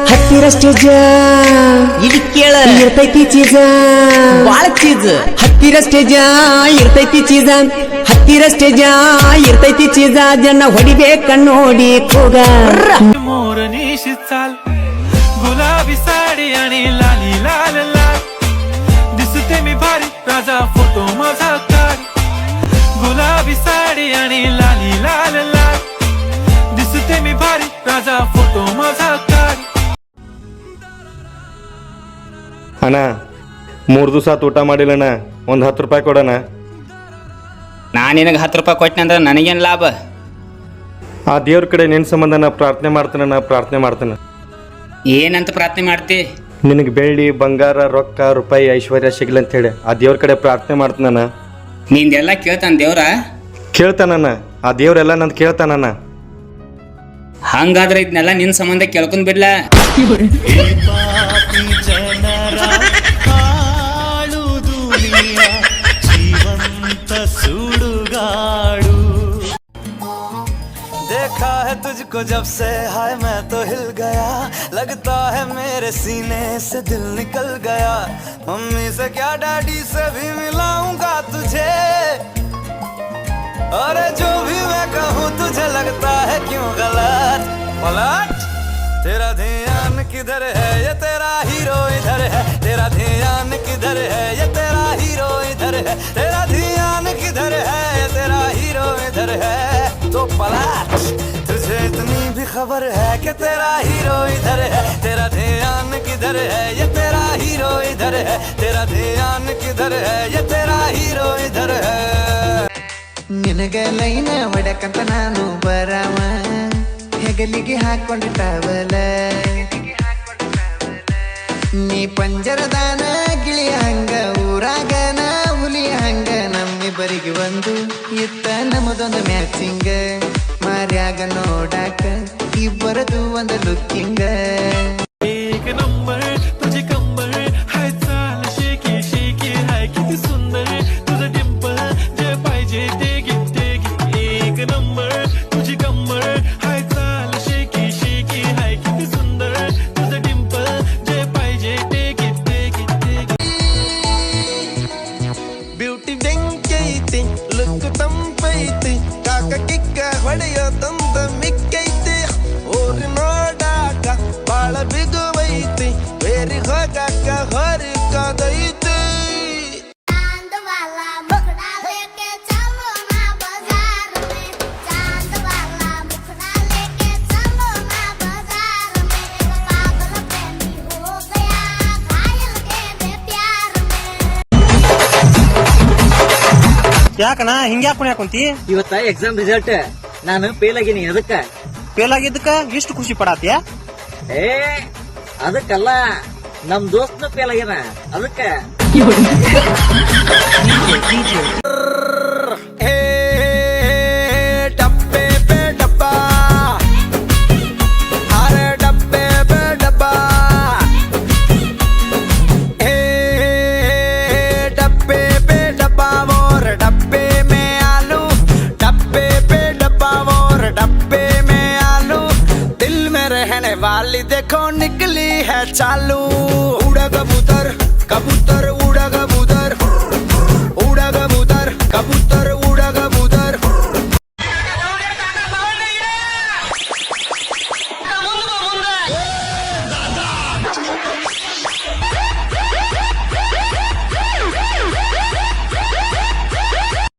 ಹತ್ತಿರ ಸ್ಟೇಜ ಇಲ್ಲಿ ಕೇಳ ಇರ್ತೈತಿ ಚೀಜ ಬಾಳ ಚೀಸ್ ಹತ್ತಿರ ಸ್ಟೇಜ ಇರ್ತೈತಿ ಚೀಜ ಹತ್ತಿರ ಸ್ಟೇಜ ಇರ್ತೈತಿ ಚೀಜ ಜನ ಹೊಡಿಬೇಕ ನೋಡಿ ಕೂಗ मोरनीशी चाल गुलाबी साडी आणि लाली लाल लाल दिसते मी भारी राजा फोटो माझा काढ गुलाबी साडी आणि लाली लाल लाल दिसते मी भारी राजा फोटो माझा काढ ಅಣ್ಣ 3 ದಿವಸ ಊಟ ಮಾಡಿಲ್ಲಣ್ಣ ಒಂದು 10 ರೂಪಾಯಿ ಕೊಡೋಣ. ನಾನು ನಿನಗೆ 10 ರೂಪಾಯಿ ಕೊಟ್ಟೆ ಅಂದ್ರೆ ನನಗೇನು ಲಾಭ? ಆ ದೇವ್ರ ಕಡೆ ನಿನ್ನ ಸಂಬಂಧ ನಾ ಪ್ರಾರ್ಥನೆ ಮಾಡ್ತೇನೆ. ಏನಂತ ಪ್ರಾರ್ಥನೆ ಮಾಡ್ತಿ? ನಿನಗೆ ಬೆಳ್ಳಿ ಬಂಗಾರ ರೊಕ್ಕ ರೂಪಾಯಿ ಐಶ್ವರ್ಯ ಸಿಗ್ಲಿ ಅಂತ ಹೇಳಿ ಆ ದೇವ್ರ ಕಡೆ ಪ್ರಾರ್ಥನೆ ಮಾಡ್ತಾನಣ್ಣ. ನಿಂದೆಲ್ಲ ಕೇಳ್ತಾನ ದೇವ್ರ? ಕೇಳ್ತಾನಣ್ಣ, ಆ ದೇವ್ರೆಲ್ಲ ನಂದು ಕೇಳ್ತಾನಣ್ಣ. ಹಂಗಾದ್ರೆ ಇದನ್ನೆಲ್ಲ ನಿನ್ನ ಸಂಬಂಧ ಕೇಳ್ಕೊಂಡ್ ಬಿಡ್ಲ. देखा है तुझको जब से हाय मैं तो हिल गया लगता है मेरे सीने से दिल निकल गया मम्मी से क्या डैडी से भी मिलाऊंगा तुझे अरे जो भी मैं कहूँ तुझे लगता है क्यों गलत पलट तेरा ध्यान किधर है ये तेरा हीरो इधर है तेरा ध्यान किधर है ये तेरा हीरो इधर है तेरा ध्यान किधर है ये तेरा हीरो इधर है तो पलट तुझे इतनी भी खबर है कि तेरा हीरो इधर है तेरा ध्यान किधर है ये तेरा हीरो इधर है तेरा ध्यान किधर है ये तेरा हीरो इधर है ನಿನಗೆ ಲೈನ ಹೊಡಕಂತ ನಾನು ಬರಾಮ ಹೆಗಲಿಗೆ ಹಾಕೊಂಡು ಟವಲ ನೀ ಪಂಜರದಾನ ಗಿಳಿಯ ಹಂಗ ಊರಾಗನ ಹುಲಿಯ ಹಂಗ ನಮ್ಮಿಬ್ಬರಿಗೆ ಒಂದು ಇತ್ತ ನಮ್ಮದೊಂದು ಮ್ಯಾಚಿಂಗ ಮಾರ್ಯಾಗ ನೋಡಾಕ ಇಬ್ಬರದು ಒಂದು ಲುಕ್ಕಿಂಗ एक नंबर तुझे कंबर हाय चाल शेकी शेकी हाय किती सुंदर तुझं डिंपल जे पाहिजे ते घे एक नंबर तुझी कंबर हाय चाल शेकी शेकी हाय किती सुंदर तुझं डिंपल जे पाहिजे ते घे ಬ್ಯೂಟಿ ಬೆಂಕೈತಿ ಲುಕ್ ತಂಪೈತಿ ಕಾಕ ಕಿಕ್ಕ ಹೊಡೆಯೋದಂದ ಮಿಕ್ಕೈತಿ ಊರಿ ನೋಡಾಕ ಬಾಳ ಬಿಗುವೈತಿ ಬೇರೆ ಹೋಗಾಕ ಹೊರಕದೈತಿ चांद वाला मुखड़ा लेके चलो ना बाजार में चांद वाला मुखड़ा लेके चलो ना बाजार में पागल प्रेमी हो गया घायल के प्यार में ಯಾಕನ ಹಿಂಗ್ಯಾಕ್ ಕುಣ್ಯಾಕುಂತಿ ಇವತ್ತ ಎಕ್ಸಾಮ್ ರಿಸಲ್ಟ್ ನಾನು ಫೇಲ್ ಆಗೀನಿ. ಅದಕ್ಕ ಫೇಲ್ ಆಗಿದ್ದಕ್ಕ ಇಷ್ಟು ಖುಷಿ ಪಡಾತಿಯ ಏ ಅದಕ್ಕಲ್ಲ, ನಮ್ ದೋಸ್ತ್ನ ಫೇಲ್ ಆಗ್ಯಾನ ಅದಕ್ಕ. डब्बे पे डब्बा अरे डब्बे पे डब्बा डब्बे पे डब्बा और डब्बे में आलू डब्बे पे डब्बा और डब्बे में आलू दिल में रहने वाली देखो निकली है चालू उड़ा कबूतर कबूतर उड़ा कबूतर